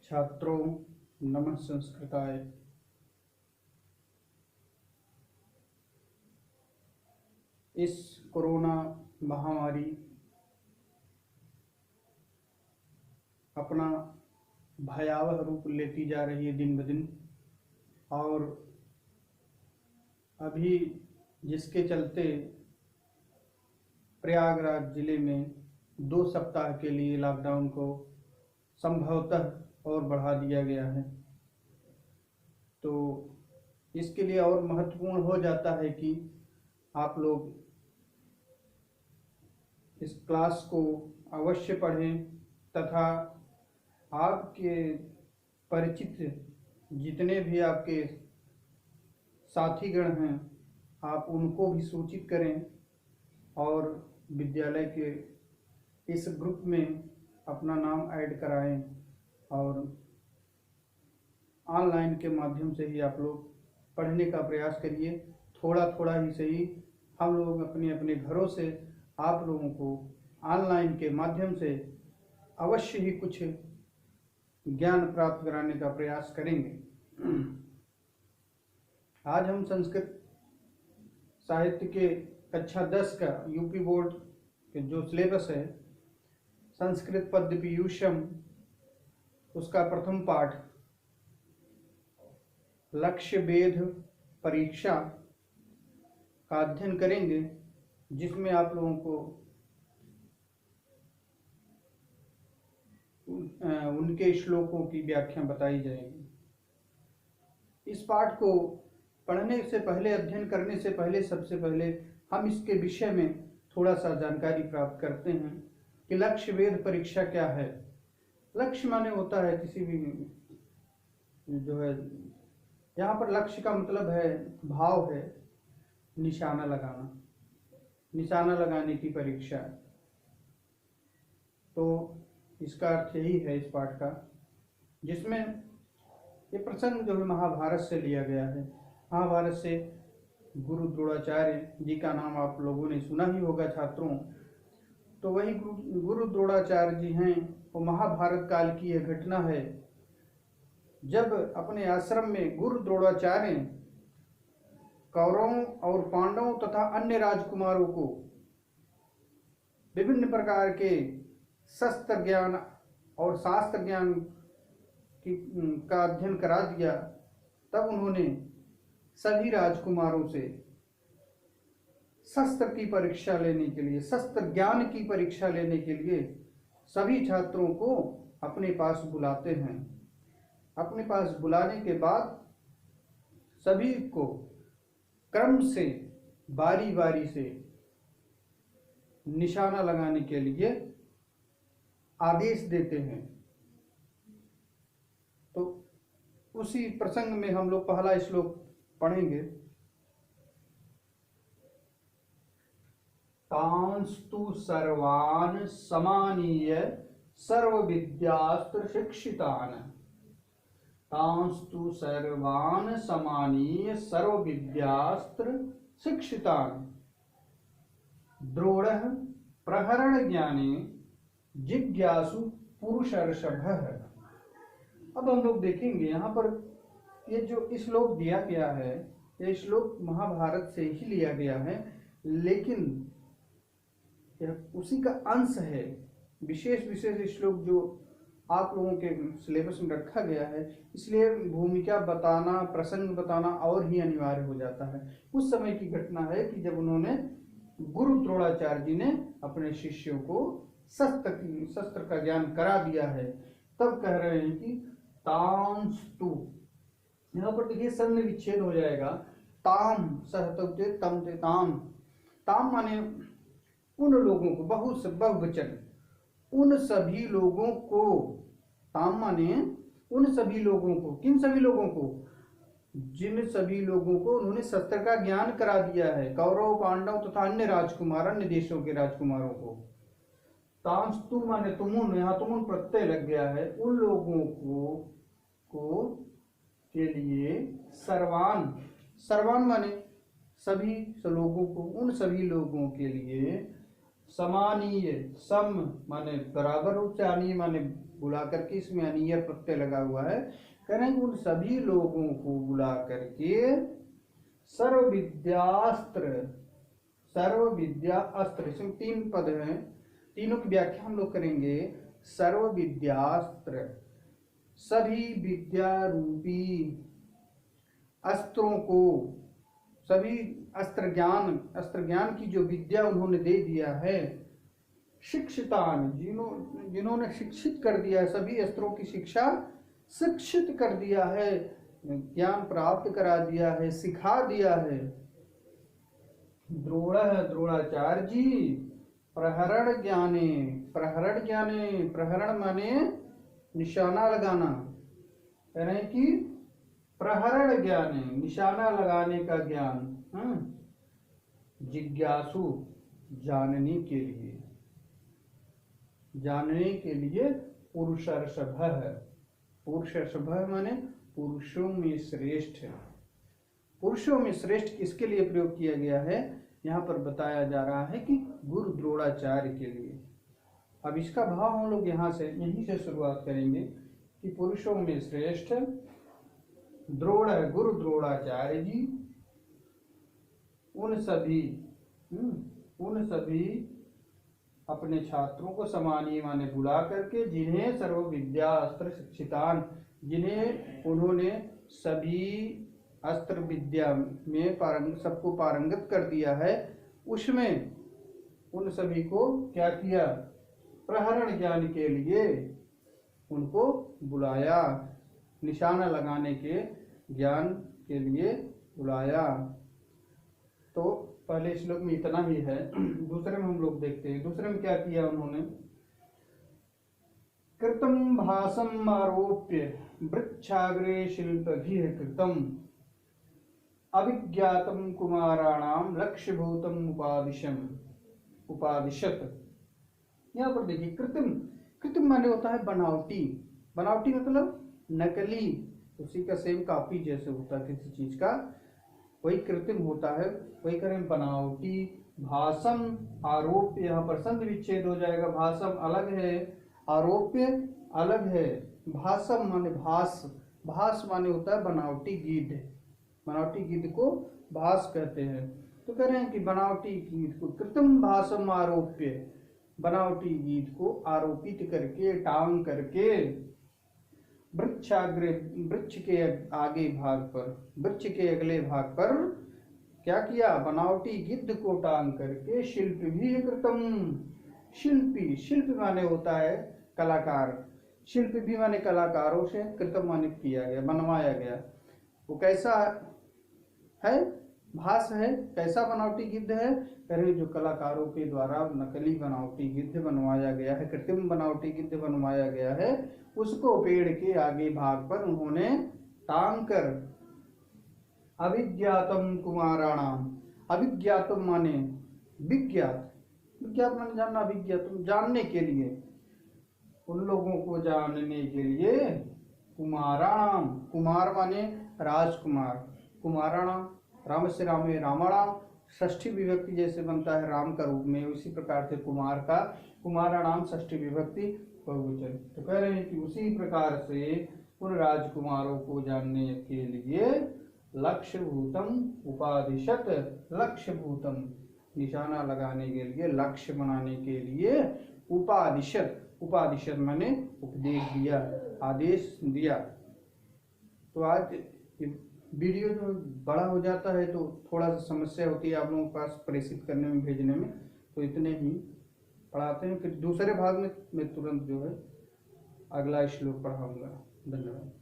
छात्रों, नमः संस्कृताय। इस कोरोना महामारी अपना भयावह रूप लेती जा रही है दिन ब दिन, और अभी जिसके चलते प्रयागराज जिले में 2 सप्ताह के लिए लॉकडाउन को संभवतः और बढ़ा दिया गया है। तो इसके लिए और महत्वपूर्ण हो जाता है कि आप लोग इस क्लास को अवश्य पढ़ें तथा आपके परिचित जितने भी आपके साथीगण हैं आप उनको भी सूचित करें और विद्यालय के इस ग्रुप में अपना नाम ऐड कराएं और ऑनलाइन के माध्यम से ही आप लोग पढ़ने का प्रयास करिए। थोड़ा थोड़ा ही सही हम लोग अपने अपने घरों से आप लोगों को ऑनलाइन के माध्यम से अवश्य ही कुछ ज्ञान प्राप्त कराने का प्रयास करेंगे। आज हम संस्कृत साहित्य के कक्षा 10 का यूपी बोर्ड के जो सिलेबस है संस्कृत पद्य पीयूषम, उसका प्रथम पाठ लक्ष्य भेद परीक्षा का अध्ययन करेंगे, जिसमें आप लोगों को उनके श्लोकों की व्याख्या बताई जाएगी। इस पाठ को पढ़ने से पहले, अध्ययन करने से पहले, सबसे पहले हम इसके विषय में थोड़ा सा जानकारी प्राप्त करते हैं कि लक्ष्य भेद परीक्षा क्या है। लक्ष्य माने होता है किसी भी जो है, यहाँ पर लक्ष्य का मतलब है भाव है, निशाना लगाना, निशाना लगाने की परीक्षा। तो इसका अर्थ यही है इस पाठ का, जिसमें ये प्रसंग जो है महाभारत से लिया गया है। महाभारत से गुरु द्रोणाचार्य जी का नाम आप लोगों ने सुना ही होगा छात्रों। तो वही गुरु द्रोणाचार्य जी हैं। वो महाभारत काल की यह घटना है जब अपने आश्रम में गुरु द्रोणाचार्य कौरवों और पांडवों तथा अन्य राजकुमारों को विभिन्न प्रकार के शस्त्र ज्ञान और शास्त्र ज्ञान का अध्ययन करा दिया। तब उन्होंने सभी राजकुमारों से शस्त्र की परीक्षा लेने के लिए, शस्त्र ज्ञान की परीक्षा लेने के लिए सभी छात्रों को अपने पास बुलाते हैं। अपने पास बुलाने के बाद सभी को क्रम से बारी बारी से निशाना लगाने के लिए आदेश देते हैं। तो उसी प्रसंग में हम लोग पहला श्लोक पढ़ेंगे। तांस्तु सर्वान् समानीय सर्व विद्यास्त्र शिक्षितान्, तांस्तु सर्वान् समानीय सर्व विद्यास्त्र शिक्षितान्, द्रोणः प्रहरण ज्ञाने जिज्ञासु पुरुषर्षभः। अब हम लोग देखेंगे यहाँ पर ये जो श्लोक दिया गया है, ये श्लोक महाभारत से ही लिया गया है, लेकिन यह उसी का अंश है। विशेष विशेष श्लोक जो आप लोगों के सिलेबस में रखा गया है, इसलिए भूमिका बताना, प्रसंग बताना और ही अनिवार्य हो जाता है। उस समय की घटना है कि जब उन्होंने गुरु द्रोणाचार्य जी ने अपने शिष्यों को शस्त्र का ज्ञान करा दिया है। तब कह रहे हैं कि तांस्तु, यहाँ पर देखिए सन्नि विच्छेद हो जाएगा। ताम सहते तम ते ताम, ताम माने उन लोगों को, बहुवचन, उन सभी लोगों को। ताम माने उन सभी लोगों को। किन सभी लोगों को? जिन सभी लोगों को उन्होंने शस्त्र का ज्ञान करा दिया है, कौरव पांडव तथा अन्य राजकुमार, अन्य देशों के राजकुमारों को। तांस्तु माने तुमुन, यहाँ तुमुन प्रत्यय लग गया है। उन लोगों को के लिए सर्वान, सर्वान माने सभी लोगों को, उन सभी लोगों के लिए समानीय, सम माने बराबर रूप से, आनीय माने बुला करके, इसमें अनीय प्रत्यय लगा हुआ है। कह रहे हैं उन सभी लोगों को बुला करके सर्व विद्यास्त्र, सर्व विद्या अस्त्र, इसमें 3 पद हैं, तीनों की व्याख्या हम लोग करेंगे। सर्व विद्यास्त्र, सभी विद्या रूपी अस्त्रों को, सभी अस्त्र ज्ञान की जो विद्या उन्होंने दे दिया है। शिक्षितान, जिन्होंने शिक्षित कर दिया है, सभी अस्त्रों की शिक्षा शिक्षित कर दिया है, ज्ञान प्राप्त करा दिया है, सिखा दिया है। द्रोण, द्रोणाचार्य जी, प्रहरण ज्ञाने, प्रहरण ज्ञाने, प्रहरण माने निशाना लगाना, कह रहे हैं कि प्रहरण ज्ञाने, निशाना लगाने का ज्ञान। जिज्ञासु, जानने के लिए, जानने के लिए पुरुषर्षभ है। पुरुषर्षभ माने पुरुषों में श्रेष्ठ। पुरुषों में श्रेष्ठ किसके लिए प्रयोग किया गया है, यहाँ पर बताया जा रहा है कि गुरु द्रोणाचार्य के लिए। अब इसका भाव हम लोग यहीं से शुरुआत करेंगे कि पुरुषों में श्रेष्ठ द्रोण, गुरु द्रोणाचार्य जी, उन सभी अपने छात्रों को समानीय माने बुला करके, जिन्हें सर्व विद्या अस्त्र शिक्षितान, जिन्हें उन्होंने सभी अस्त्र विद्या में सबको पारंगत कर दिया है, उसमें उन सभी को क्या किया, प्रहरण ज्ञान के लिए उनको बुलाया, निशाना लगाने के ज्ञान के लिए बुलाया। तो पहले श्लोक में इतना ही है। दूसरे में हम लोग देखते हैं, दूसरे में क्या किया उन्होंने। कृतम भासम आरोप्य वृक्षाग्रे शिल्पभिः कृतम अभिज्ञातम कुमाराणाम लक्ष्यभूतम उपादिशत। यहाँ पर देखिए, कृत्रिम, कृत्रिम माने होता है बनावटी, बनावटी मतलब नकली, उसी का सेम कॉपी जैसे होता है किसी चीज का, वही कृत्रिम होता है, वही करें बनावटी। भाषम आरोप्य, यहाँ पर संधि विच्छेद हो जाएगा, भाषम अलग है, आरोप्य अलग है। भाषम माने भास, भास माने होता है बनावटी गिद्ध, बनावटी गिद्ध को भास कहते हैं। तो कह रहे हैं कि बनावटी गिद्ध को कृत्रिम भाषम आरोप्य, बनावटी गिद्ध को आरोपित करके, टांग करके, वृक्षाग्रे, वृक्ष के आगे भाग पर, वृक्ष के अगले भाग पर क्या किया, बनावटी गिद्ध को टांग करके, शिल्प भी कृतम, शिल्पी, शिल्प माने होता है कलाकार, शिल्प भी माने कलाकारों से, कृतम माने किया गया, बनवाया गया। वो कैसा है, भास है, कैसा बनावटी गिद्ध है, कहे जो कलाकारों के द्वारा नकली बनावटी गिद्ध बनवाया गया है, कृत्रिम बनावटी गिद्ध बनवाया गया है, उसको पेड़ के आगे भाग पर उन्होंने टांग कर, अभिज्ञातम कुमाराणाम, अभिज्ञातम माने विज्ञात, विज्ञात माने जानना, अभिज्ञातम जानने के लिए, उन लोगों को जानने के लिए, कुमाराणाम, कुमार माने राजकुमार, कुमाराणाम, राम से रामे रामाणाम, षष्ठी विभक्ति जैसे बनता है राम का रूप में, उसी प्रकार से कुमार का कुमाराणाम षष्ठी विभक्ति बहुवचन। तो कह रहे हैं कि उसी प्रकार से उन राजकुमारों को जानने के लिए लक्ष्य भूतम उपादिशत, लक्ष्य भूतम निशाना लगाने के लिए, लक्ष्य बनाने के लिए, उपादिशत, उपादिशत माने उपदेश दिया, आदेश दिया। तो आज वीडियो जो बड़ा हो जाता है तो थोड़ा सा समस्या होती है आप लोगों के पास प्रेषित करने में, भेजने में, तो इतने ही पढ़ाते हैं। फिर दूसरे भाग में मैं तुरंत जो है अगला श्लोक पढ़ाऊंगा। धन्यवाद।